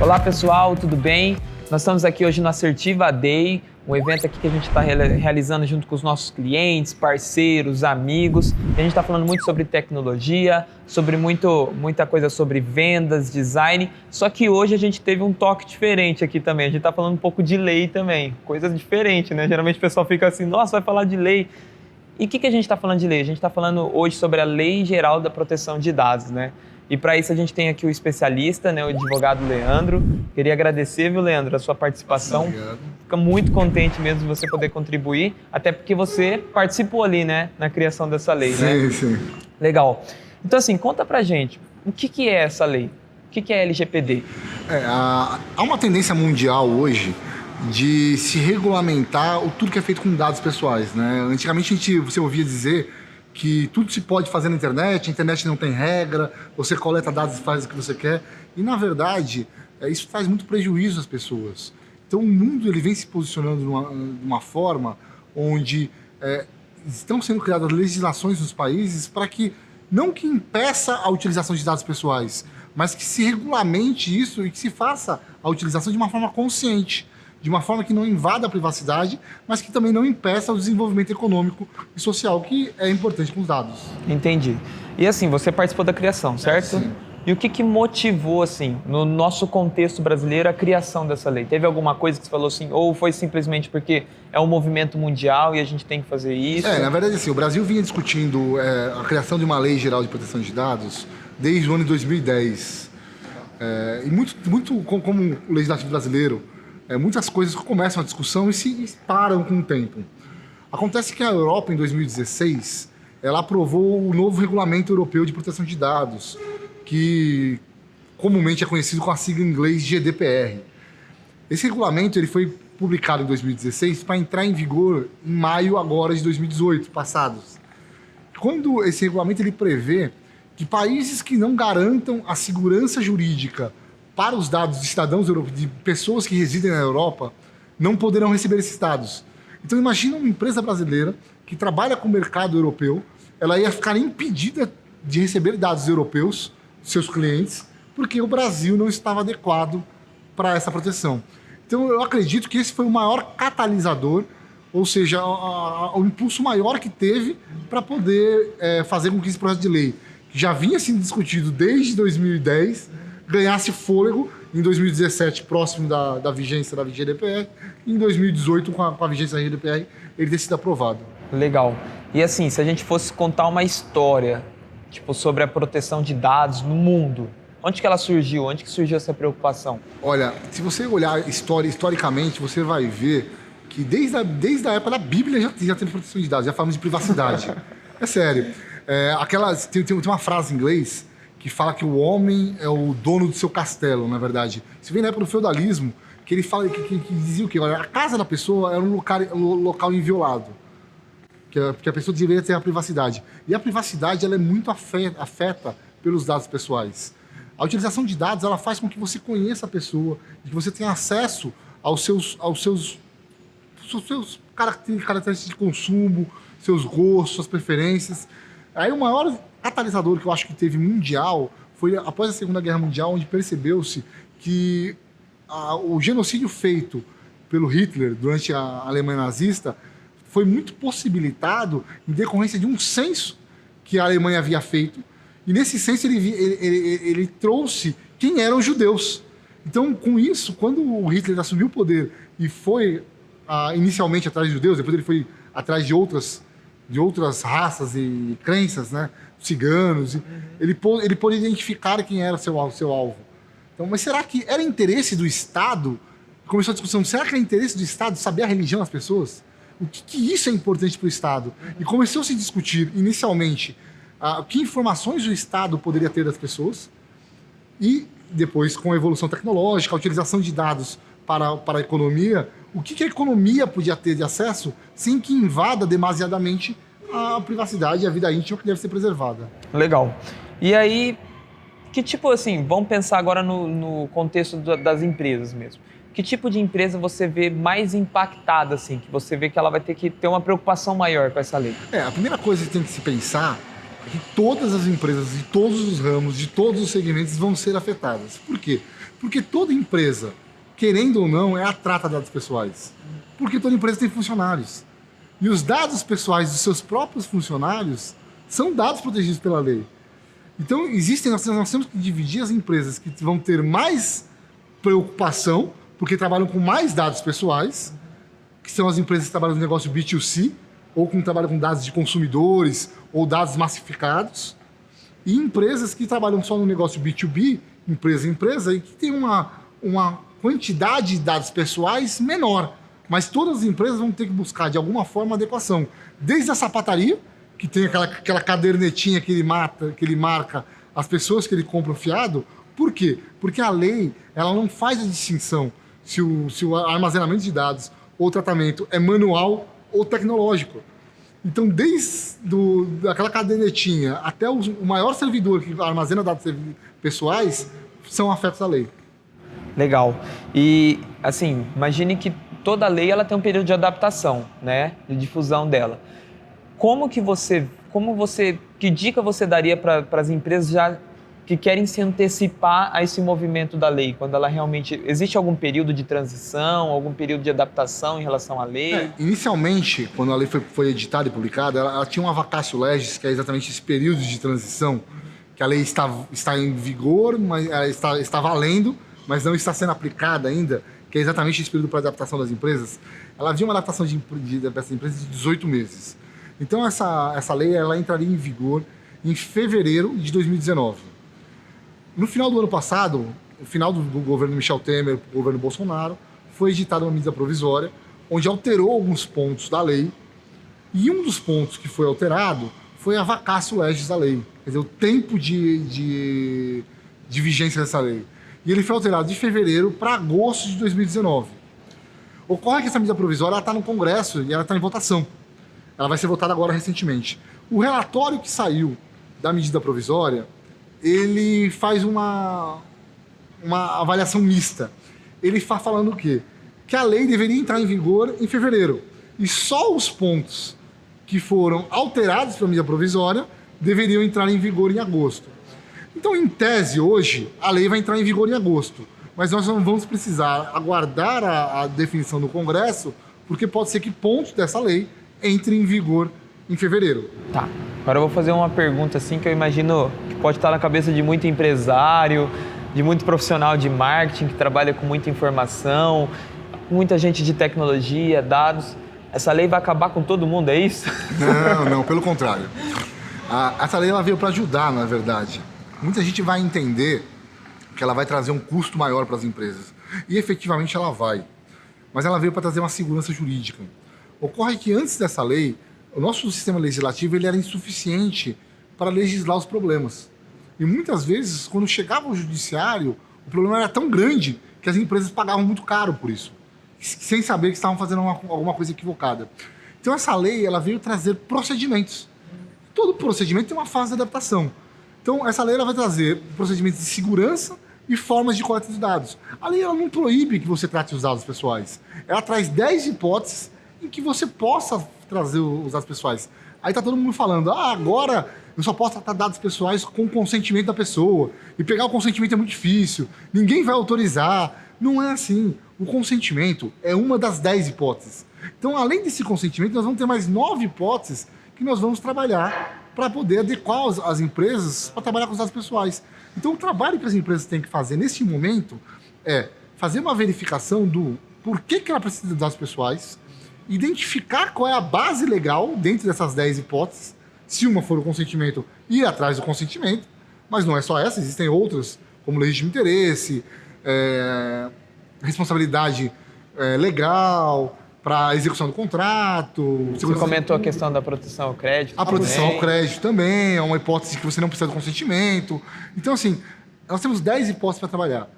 Olá pessoal, tudo bem? Nós estamos aqui hoje no Assertiva Day, um evento aqui que a gente está realizando junto com os nossos clientes, parceiros, amigos. A gente está falando muito sobre tecnologia, sobre muita coisa sobre vendas, design. Só que hoje a gente teve um toque diferente aqui também. A gente está falando um pouco de lei também, coisas diferentes, né? Geralmente o pessoal fica assim, nossa, vai falar de lei. E o que a gente está falando de lei? A gente está falando hoje sobre a Lei Geral da Proteção de Dados, né? E para isso a gente tem aqui o especialista, né, o advogado Leandro. Queria agradecer, viu, Leandro, a sua participação. Obrigado. Fica muito contente mesmo de você poder contribuir, até porque você participou ali, né, na criação dessa lei, né? Sim. Legal. Então, assim, conta pra gente, o que é essa lei? O que é a LGPD? Há uma tendência mundial hoje de se regulamentar tudo que é feito com dados pessoais, né? Antigamente você ouvia dizer que tudo se pode fazer na internet, a internet não tem regra, você coleta dados e faz o que você quer. E, na verdade, isso traz muito prejuízo às pessoas. Então, o mundo ele vem se posicionando de uma forma onde estão sendo criadas legislações nos países para que, não que impeça a utilização de dados pessoais, mas que se regulamente isso e que se faça a utilização de uma forma consciente, de uma forma que não invada a privacidade, mas que também não impeça o desenvolvimento econômico e social, que é importante com os dados. Entendi. E assim, você participou da criação, certo? Sim. E o que motivou, assim, no nosso contexto brasileiro, a criação dessa lei? Teve alguma coisa que você falou assim, ou foi simplesmente porque é um movimento mundial e a gente tem que fazer isso? Na verdade, assim, o Brasil vinha discutindo a criação de uma lei geral de proteção de dados desde o ano de 2010. E muito como o legislativo brasileiro, muitas coisas começam a discussão e se param com o tempo. Acontece que a Europa, em 2016, ela aprovou o novo Regulamento Europeu de Proteção de Dados, que comumente é conhecido com a sigla em inglês GDPR. Esse regulamento ele foi publicado em 2016 para entrar em vigor em maio agora de 2018, passados. Quando esse regulamento ele prevê que países que não garantam a segurança jurídica para os dados de cidadãos europeus, de pessoas que residem na Europa, não poderão receber esses dados. Então imagina uma empresa brasileira que trabalha com o mercado europeu, ela ia ficar impedida de receber dados europeus, seus clientes, porque o Brasil não estava adequado para essa proteção. Então eu acredito que esse foi o maior catalisador, ou seja, o impulso maior que teve para poder fazer com que esse projeto de lei, que já vinha sendo discutido desde 2010, ganhasse fôlego em 2017, próximo da vigência da GDPR, e em 2018, com a vigência da GDPR, ele ter sido aprovado. Legal. E assim, se a gente fosse contar uma história, tipo, sobre a proteção de dados no mundo, onde que ela surgiu? Onde que surgiu essa preocupação? Olha, se você olhar historicamente, você vai ver que desde a época da Bíblia já tem proteção de dados, já falamos de privacidade. É sério. Tem uma frase em inglês que fala que o homem é o dono do seu castelo, na verdade. Isso vem na época do feudalismo, que ele fala que dizia o quê? Olha, a casa da pessoa era um local inviolado, que a pessoa deveria ter a privacidade. E a privacidade ela é muito afeta pelos dados pessoais. A utilização de dados ela faz com que você conheça a pessoa, que você tenha acesso aos seus características de consumo, seus gostos, suas preferências. Aí o maior catalisador que eu acho que teve mundial foi após a Segunda Guerra Mundial, onde percebeu-se que o genocídio feito pelo Hitler durante a Alemanha nazista foi muito possibilitado em decorrência de um censo que a Alemanha havia feito, e nesse censo ele trouxe quem eram os judeus. Então, com isso, quando o Hitler assumiu o poder e foi inicialmente atrás de judeus, depois ele foi atrás de outras raças e crenças, né? Ciganos, ele pôde identificar quem era seu alvo. Então, mas será que era interesse do Estado? Começou a discussão, será que é interesse do Estado saber a religião das pessoas? O que isso é importante para o Estado? E começou a se discutir, inicialmente, que informações o Estado poderia ter das pessoas, e depois, com a evolução tecnológica, a utilização de dados para a economia, o que a economia podia ter de acesso sem que invada demasiadamente a privacidade e a vida íntima que deve ser preservada. Legal. E aí, que tipo assim, vamos pensar agora no contexto das empresas mesmo. Que tipo de empresa você vê mais impactada, assim, que você vê que ela vai ter que ter uma preocupação maior com essa lei? A primeira coisa que tem que se pensar é que todas as empresas de todos os ramos, de todos os segmentos vão ser afetadas. Por quê? Porque toda empresa, querendo ou não, trata dados pessoais. Porque toda empresa tem funcionários. E os dados pessoais dos seus próprios funcionários são dados protegidos pela lei. Então, nós temos que dividir as empresas que vão ter mais preocupação, porque trabalham com mais dados pessoais, que são as empresas que trabalham no negócio B2C, ou que trabalham com dados de consumidores, ou dados massificados, e empresas que trabalham só no negócio B2B, empresa a empresa, e que tem uma quantidade de dados pessoais menor. Mas todas as empresas vão ter que buscar, de alguma forma, adequação. Desde a sapataria, que tem aquela cadernetinha que ele marca as pessoas que ele compra o fiado. Por quê? Porque a lei ela não faz a distinção se o armazenamento de dados ou tratamento é manual ou tecnológico. Então, desde aquela cadernetinha até o maior servidor que armazena dados pessoais são afetos à lei. Legal. E, assim, imagine que toda lei ela tem um período de adaptação, né? De difusão dela. Que dica você daria para as empresas já que querem se antecipar a esse movimento da lei? Quando ela realmente... Existe algum período de transição, algum período de adaptação em relação à lei? Inicialmente, quando a lei foi editada e publicada, ela tinha uma vacatio legis, que é exatamente esse período de transição, que a lei está em vigor, mas ela está valendo, mas não está sendo aplicada ainda, que é exatamente esse período para adaptação das empresas. Ela havia uma adaptação dessas empresas de 18 meses. Então, essa lei ela entraria em vigor em fevereiro de 2019. No final do ano passado, no final do governo Michel Temer, do governo Bolsonaro, foi editada uma medida provisória, onde alterou alguns pontos da lei, e um dos pontos que foi alterado foi a vacatio legis da lei, quer dizer, o tempo de vigência dessa lei. E ele foi alterado de fevereiro para agosto de 2019. Ocorre que essa medida provisória está no Congresso e ela está em votação. Ela vai ser votada agora recentemente. O relatório que saiu da medida provisória, ele faz uma avaliação mista. Ele está falando o quê? Que a lei deveria entrar em vigor em fevereiro. E só os pontos que foram alterados pela medida provisória deveriam entrar em vigor em agosto. Então, em tese, hoje, a lei vai entrar em vigor em agosto. Mas nós não vamos precisar aguardar a definição do Congresso, porque pode ser que pontos dessa lei entrem em vigor em fevereiro. Tá. Agora eu vou fazer uma pergunta assim que eu imagino que pode estar na cabeça de muito empresário, de muito profissional de marketing que trabalha com muita informação, muita gente de tecnologia, dados. Essa lei vai acabar com todo mundo, é isso? Não, pelo contrário. Essa lei ela veio para ajudar, na verdade. Muita gente vai entender que ela vai trazer um custo maior para as empresas. E efetivamente ela vai. Mas ela veio para trazer uma segurança jurídica. Ocorre que antes dessa lei, o nosso sistema legislativo ele era insuficiente para legislar os problemas. E muitas vezes, quando chegava ao judiciário, o problema era tão grande que as empresas pagavam muito caro por isso, sem saber que estavam fazendo alguma coisa equivocada. Então essa lei ela veio trazer procedimentos. Todo procedimento tem uma fase de adaptação. Então essa lei ela vai trazer procedimentos de segurança e formas de coleta de dados. A lei ela não proíbe que você trate os dados pessoais. Ela traz 10 hipóteses em que você possa trazer os dados pessoais. Aí tá todo mundo falando, agora eu só posso tratar dados pessoais com o consentimento da pessoa. E pegar o consentimento é muito difícil, ninguém vai autorizar. Não é assim. O consentimento é uma das 10 hipóteses. Então, além desse consentimento, nós vamos ter mais 9 hipóteses que nós vamos trabalhar para poder adequar as empresas para trabalhar com os dados pessoais. Então, o trabalho que as empresas têm que fazer nesse momento é fazer uma verificação do porquê que ela precisa de dados pessoais, identificar qual é a base legal dentro dessas 10 hipóteses, se uma for o consentimento, ir atrás do consentimento, mas não é só essa, existem outras, como legítimo interesse, responsabilidade legal, para execução do contrato. Você comentou a questão da proteção ao crédito. A proteção ao crédito também, é uma hipótese que você não precisa do consentimento. Então, assim, nós temos 10 hipóteses para trabalhar.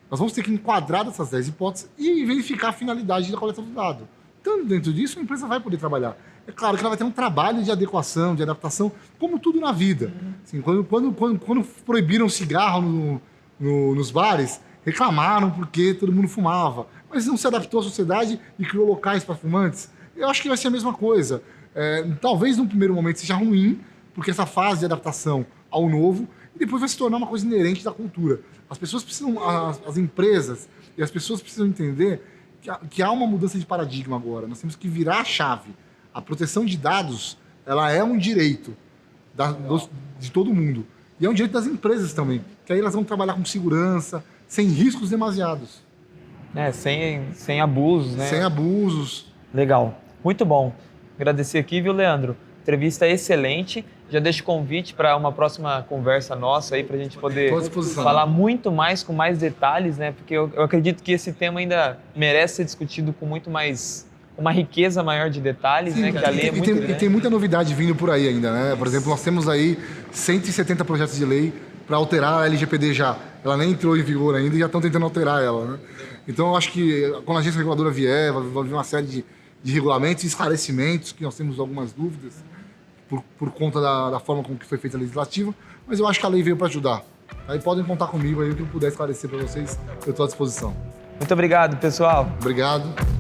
Nós vamos ter que enquadrar essas 10 hipóteses e verificar a finalidade da coleta do dado. Então, dentro disso, a empresa vai poder trabalhar. É claro que ela vai ter um trabalho de adequação, de adaptação, como tudo na vida. Assim, quando proibiram cigarro nos bares, reclamaram porque todo mundo fumava. Mas não se adaptou à sociedade e criou locais para fumantes. Eu acho que vai ser a mesma coisa. Talvez, no primeiro momento, seja ruim, porque essa fase de adaptação ao novo e depois vai se tornar uma coisa inerente da cultura. As pessoas precisam, as empresas e as pessoas precisam entender que há uma mudança de paradigma agora. Nós temos que virar a chave. A proteção de dados, ela é um direito de todo mundo. E é um direito das empresas também, que aí elas vão trabalhar com segurança, sem riscos demasiados. Sem abusos, né? Sem abusos. Legal. Muito bom. Agradecer aqui, viu, Leandro? Entrevista excelente. Já deixo o convite para uma próxima conversa nossa aí, para a gente poder falar muito mais, com mais detalhes, né? Porque eu acredito que esse tema ainda merece ser discutido com muito mais, uma riqueza maior de detalhes, né? Que a lei é muito grande. E tem muita novidade vindo por aí ainda, né? Por exemplo, nós temos aí 170 projetos de lei para alterar a LGPD já. Ela nem entrou em vigor ainda e já estão tentando alterar ela, né? Então, eu acho que quando a agência reguladora vier, vai vir uma série de regulamentos e esclarecimentos, que nós temos algumas dúvidas por conta da forma como que foi feita a legislativa, mas eu acho que a lei veio para ajudar. Aí podem contar comigo aí, o que eu puder esclarecer para vocês, eu estou à disposição. Muito obrigado, pessoal. Obrigado.